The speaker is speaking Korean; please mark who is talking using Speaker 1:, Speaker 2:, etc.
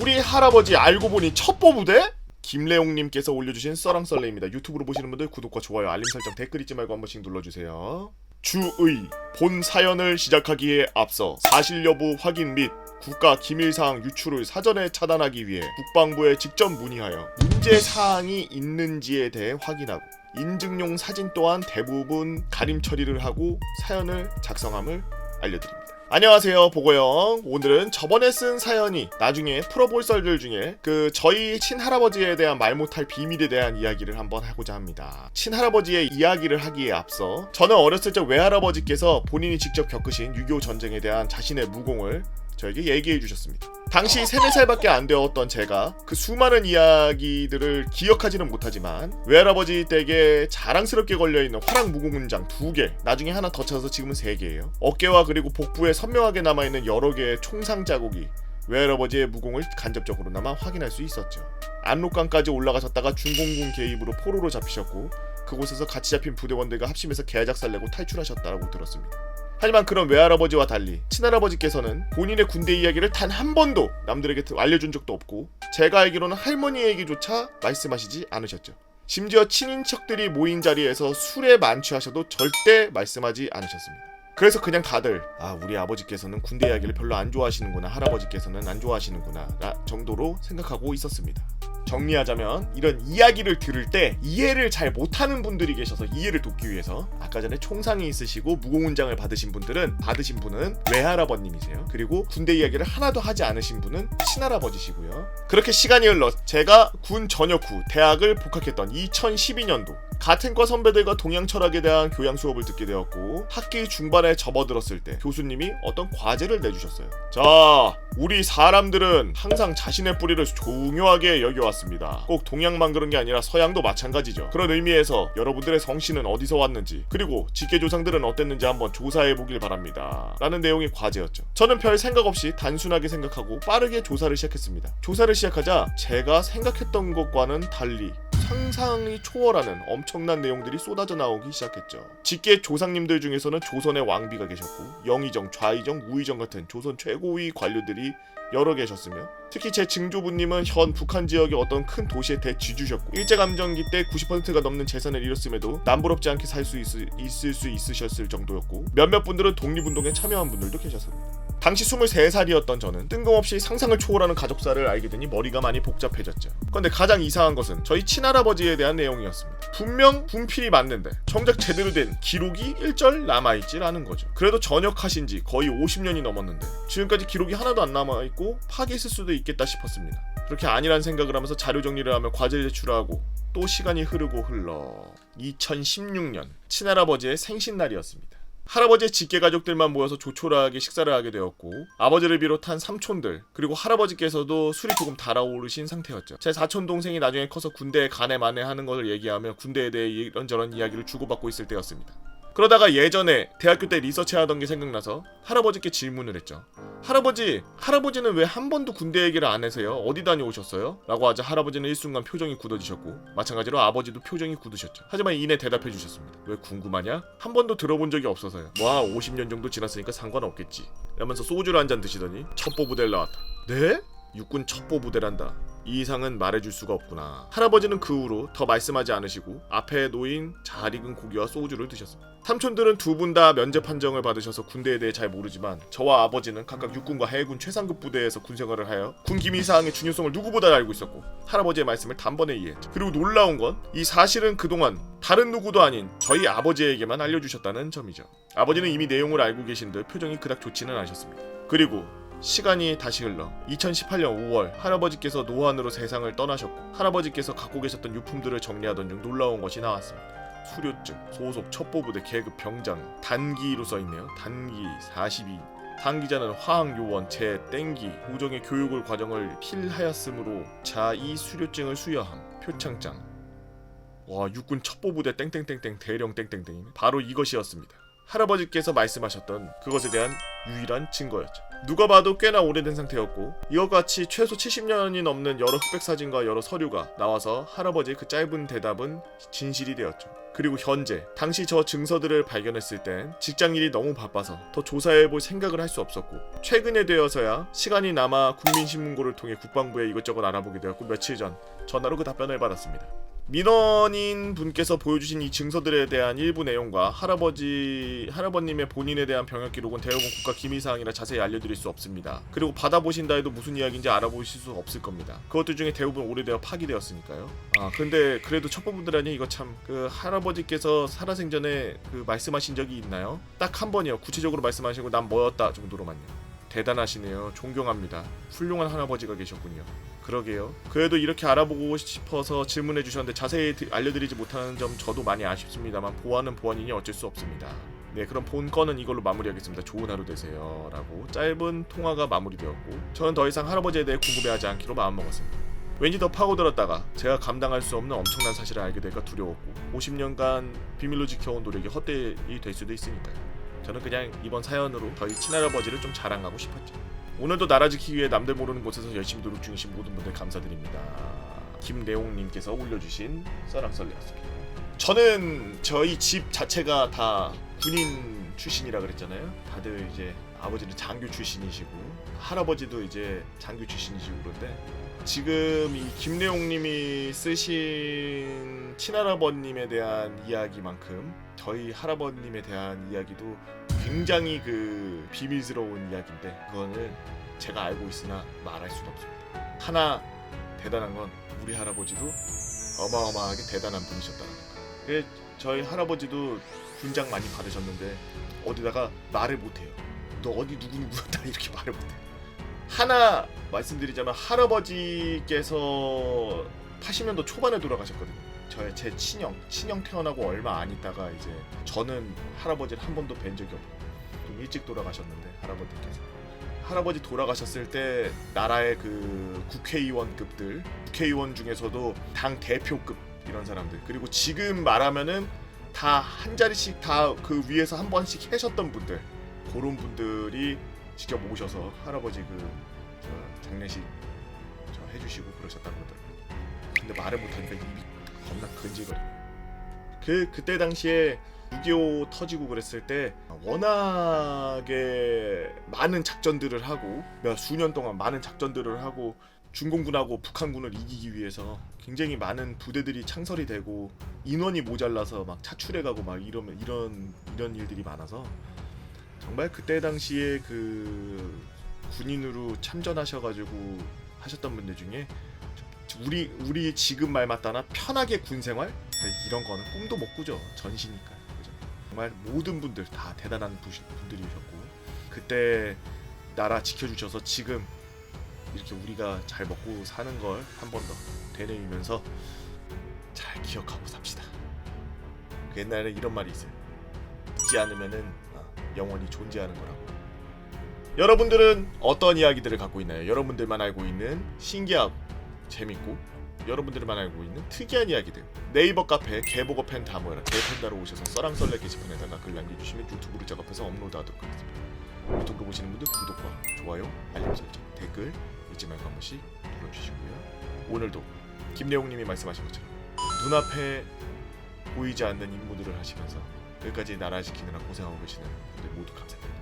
Speaker 1: 우리 할아버지 알고 보니 첩보부대? 김래용님께서 올려주신 썰랑썰레입니다. 유튜브로 보시는 분들 구독과 좋아요, 알림 설정, 댓글 잊지 말고 한 번씩 눌러주세요. 주의, 본 사연을 시작하기에 앞서 사실 여부 확인 및 국가 기밀사항 유출을 사전에 차단하기 위해 국방부에 직접 문의하여 문제사항이 있는지에 대해 확인하고 인증용 사진 또한 대부분 가림 처리를 하고 사연을 작성함을 알려드립니다. 안녕하세요, 보고형. 오늘은 저번에 쓴 사연이 나중에 풀어볼 썰들 중에 저희 친할아버지에 대한 말 못할 비밀에 대한 이야기를 한번 하고자 합니다. 친할아버지의 이야기를 하기에 앞서 저는 어렸을 적 외할아버지께서 본인이 직접 겪으신 6.25 전쟁에 대한 자신의 무공을 저에게 얘기해 주셨습니다. 당시 3-4살밖에 안 되었던 제가 그 수많은 이야기들을 기억하지는 못하지만 외할아버지 댁에 자랑스럽게 걸려있는 화랑 무공문장 2개, 나중에 하나 더 찾아서 지금은 3개예요. 어깨와 그리고 복부에 선명하게 남아있는 여러 개의 총상 자국이 외할아버지의 무공을 간접적으로나마 확인할 수 있었죠. 압록강까지 올라가셨다가 중공군 개입으로 포로로 잡히셨고 그곳에서 같이 잡힌 부대원들과 합심해서 개작살 내고 탈출하셨다고 들었습니다. 하지만 그런 외할아버지와 달리 친할아버지께서는 본인의 군대 이야기를 단 한 번도 남들에게 알려준 적도 없고 제가 알기로는 할머니 얘기조차 말씀하시지 않으셨죠. 심지어 친인척들이 모인 자리에서 술에 만취하셔도 절대 말씀하지 않으셨습니다. 그래서 그냥 다들 우리 아버지께서는 군대 이야기를 별로 안 좋아하시는구나, 할아버지께서는 안 좋아하시는구나 정도로 생각하고 있었습니다. 정리하자면 이런 이야기를 들을 때 이해를 잘 못하는 분들이 계셔서 이해를 돕기 위해서 아까 전에 총상이 있으시고 무공훈장을 받으신 분은 외할아버님이세요. 그리고 군대 이야기를 하나도 하지 않으신 분은 친할아버지시고요. 그렇게 시간이 흘러 제가 군 전역 후 대학을 복학했던 2012년도 같은 과 선배들과 동양 철학에 대한 교양 수업을 듣게 되었고 학기 중반에 접어들었을 때 교수님이 어떤 과제를 내주셨어요. 자, 우리 사람들은 항상 자신의 뿌리를 중요하게 여겨왔습니다. 꼭 동양만 그런 게 아니라 서양도 마찬가지죠. 그런 의미에서 여러분들의 성씨는 어디서 왔는지 그리고 직계조상들은 어땠는지 한번 조사해보길 바랍니다. 라는 내용의 과제였죠. 저는 별 생각 없이 단순하게 생각하고 빠르게 조사를 시작했습니다. 조사를 시작하자 제가 생각했던 것과는 달리 상상이 초월하는 엄청난 내용들이 쏟아져 나오기 시작했죠. 직계 조상님들 중에서는 조선의 왕비가 계셨고 영의정, 좌의정, 우의정 같은 조선 최고위 관료들이 여러 계셨으며 특히 제 증조부님은 현 북한 지역의 어떤 큰 도시의 대지주셨고 일제감정기 때 90%가 넘는 재산을 잃었음에도 남부럽지 않게 살 수 있으셨을 정도였고 몇몇 분들은 독립운동에 참여한 분들도 계셨습니다. 당시 23살이었던 저는 뜬금없이 상상을 초월하는 가족사를 알게 되니 머리가 많이 복잡해졌죠. 그런데 가장 이상한 것은 저희 친할아버지에 대한 내용이었습니다. 분명 분필이 맞는데 정작 제대로 된 기록이 1절 남아있지라는 거죠. 그래도 전역하신 지 거의 50년이 넘었는데 지금까지 기록이 하나도 안 남아있고 파괴했을 수도 있겠다 싶었습니다. 그렇게 아니란 생각을 하면서 자료 정리를 하며 과제를 제출하고 또 시간이 흐르고 흘러 2016년 친할아버지의 생신날이었습니다. 할아버지의 직계가족들만 모여서 조촐하게 식사를 하게 되었고 아버지를 비롯한 삼촌들 그리고 할아버지께서도 술이 조금 달아오르신 상태였죠. 제 사촌 동생이 나중에 커서 군대에 가네 마네 하는 것을 얘기하며 군대에 대해 이런저런 이야기를 주고받고 있을 때였습니다. 그러다가 예전에 대학교 때 리서치하던 게 생각나서 할아버지께 질문을 했죠. 할아버지는 왜 한 번도 군대 얘기를 안 하세요? 어디 다녀오셨어요? 라고 하자 할아버지는 일순간 표정이 굳어지셨고 마찬가지로 아버지도 표정이 굳으셨죠. 하지만 이내 대답해 주셨습니다. 왜 궁금하냐? 한 번도 들어본 적이 없어서요. 50년 정도 지났으니까 상관없겠지 라면서 소주를 한 잔 드시더니 첩보부대를 나왔다. 네? 육군 첩보부대란다. 이 이상은 말해줄 수가 없구나. 할아버지는 그 후로 더 말씀하지 않으시고 앞에 놓인 잘 익은 고기와 소주를 드셨습니다. 삼촌들은 두 분 다 면제 판정을 받으셔서 군대에 대해 잘 모르지만 저와 아버지는 각각 육군과 해군 최상급 부대에서 군생활을 하여 군 기밀사항의 중요성을 누구보다 알고 있었고 할아버지의 말씀을 단번에 이해했죠. 그리고 놀라운 건 이 사실은 그동안 다른 누구도 아닌 저희 아버지에게만 알려주셨다는 점이죠. 아버지는 이미 내용을 알고 계신 듯 표정이 그닥 좋지는 않으셨습니다. 그리고 시간이 다시 흘러 2018년 5월 할아버지께서 노안으로 세상을 떠나셨고 할아버지께서 갖고 계셨던 유품들을 정리하던 중 놀라운 것이 나왔습니다. 수료증, 소속 첩보부대 계급 병장, 단기로 써있네요. 단기 42. 단기자는 화학요원 제 땡기 우정의 교육을 과정을 필하였으므로 자 이 수료증을 수여함. 표창장. 육군 첩보부대 땡땡땡땡 대령 땡땡땡이네. 바로 이것이었습니다. 할아버지께서 말씀하셨던 그것에 대한 유일한 증거였죠. 누가 봐도 꽤나 오래된 상태였고 이와 같이 최소 70년이 넘는 여러 흑백 사진과 여러 서류가 나와서 할아버지의 그 짧은 대답은 진실이 되었죠. 그리고 현재 당시 저 증서들을 발견했을 땐 직장일이 너무 바빠서 더 조사해볼 생각을 할 수 없었고 최근에 되어서야 시간이 남아 국민신문고를 통해 국방부에 이것저것 알아보게 되었고 며칠 전 전화로 그 답변을 받았습니다. 민원인 분께서 보여주신 이 증서들에 대한 일부 내용과 할아버님의 본인에 대한 병역 기록은 대부분 국가 기밀사항이라 자세히 알려드릴 수 없습니다. 그리고 받아보신다 해도 무슨 이야기인지 알아보실 수 없을 겁니다. 그것들 중에 대부분 오래되어 파기되었으니까요. 근데 그래도 첩보분들하니 이거 참 그 할아버지께서 살아생전에 그 말씀하신 적이 있나요? 딱 한 번이요. 구체적으로 말씀하시고 난 뭐였다 정도로만요. 대단하시네요. 존경합니다. 훌륭한 할아버지가 계셨군요. 그러게요. 그래도 이렇게 알아보고 싶어서 질문해 주셨는데 자세히 알려드리지 못하는 점 저도 많이 아쉽습니다만 보안은 보안이니 어쩔 수 없습니다. 네, 그럼 본 건은 이걸로 마무리하겠습니다. 좋은 하루 되세요. 라고 짧은 통화가 마무리되었고 저는 더 이상 할아버지에 대해 궁금해하지 않기로 마음먹었습니다. 왠지 더 파고들었다가 제가 감당할 수 없는 엄청난 사실을 알게 될까 두려웠고 50년간 비밀로 지켜온 노력이 헛되이 될 수도 있으니까요. 저는 그냥 이번 사연으로 저희 친할아버지를 좀 자랑하고 싶었죠. 오늘도 나라 지키기 위해 남들 모르는 곳에서 열심히 노력 중이신 모든 분들 감사드립니다. 김내용님께서 올려주신 썰랑썰레였습니다. 저는 저희 집 자체가 다 군인 출신이라 그랬잖아요. 다들 이제 아버지는 장교 출신이시고 할아버지도 이제 장교 출신이시고 그런데 지금 이 김내용님이 쓰신 친할아버님에 대한 이야기만큼 저희 할아버님에 대한 이야기도 굉장히 그 비밀스러운 이야기인데 그거는 제가 알고 있으나 말할 수는 없습니다. 하나 대단한 건 우리 할아버지도 어마어마하게 대단한 분이셨다는 거. 저희 할아버지도 군장 많이 받으셨는데 어디다가 말을 못해요. 너 어디 누구였다 이렇게 말을 못해요. 하나 말씀드리자면 할아버지께서 80년도 초반에 돌아가셨거든요. 제 친형 태어나고 얼마 안 있다가 이제 저는 할아버지를 한 번도 뵌 적이 없고 좀 일찍 돌아가셨는데 할아버지 돌아가셨을 때 나라의 그 국회의원 중에서도 당 대표급 이런 사람들 그리고 지금 말하면은 다 한 자리씩 다 그 위에서 한 번씩 하셨던 분들 그런 분들이 직접 오셔서 할아버지 장례식 해주시고 그러셨다고 그러더라고요. 근데 말을 못하니까 입이 겁나 근질거려. 그때 당시에 6.25 터지고 그랬을 때 워낙에 많은 작전들을 하고 수년 동안 많은 작전들을 하고 중공군하고 북한군을 이기기 위해서 굉장히 많은 부대들이 창설이 되고 인원이 모자라서 막 차출해가고 막 이런 일들이 많아서 정말 그때 당시에 그 군인으로 참전하셔가지고 하셨던 분들 중에 우리 지금 말 맞다나 편하게 군생활 이런 거는 꿈도 못 꾸죠. 전시니까 그죠? 정말 모든 분들 다 대단한 분들이셨고 그때 나라 지켜주셔서 지금 이렇게 우리가 잘 먹고 사는 걸 한 번 더 되뇌이면서 잘 기억하고 삽시다. 옛날에 이런 말이 있어요. 잊지 않으면은 영원히 존재하는 거라고. 여러분들은 어떤 이야기들을 갖고 있나요? 여러분들만 알고 있는 신기하고 재밌고 여러분들만 알고 있는 특이한 이야기들 네이버 카페 개보고 팬 다 모여라 개팬다로 오셔서 썰랑썰레 게시판에다가 글 남겨주시면 유튜브를 작업해서 업로드하도록 하겠습니다. 유튜브로 보시는 분들 구독과 좋아요, 알림 설정, 댓글 잊지 말고 한 번씩 눌러주시고요. 오늘도 김내용님이 말씀하신 것처럼 눈앞에 보이지 않는 임무들을 하시면서 끝까지 나라 지키느라 고생하고 계시는 분들 모두 감사드립니다.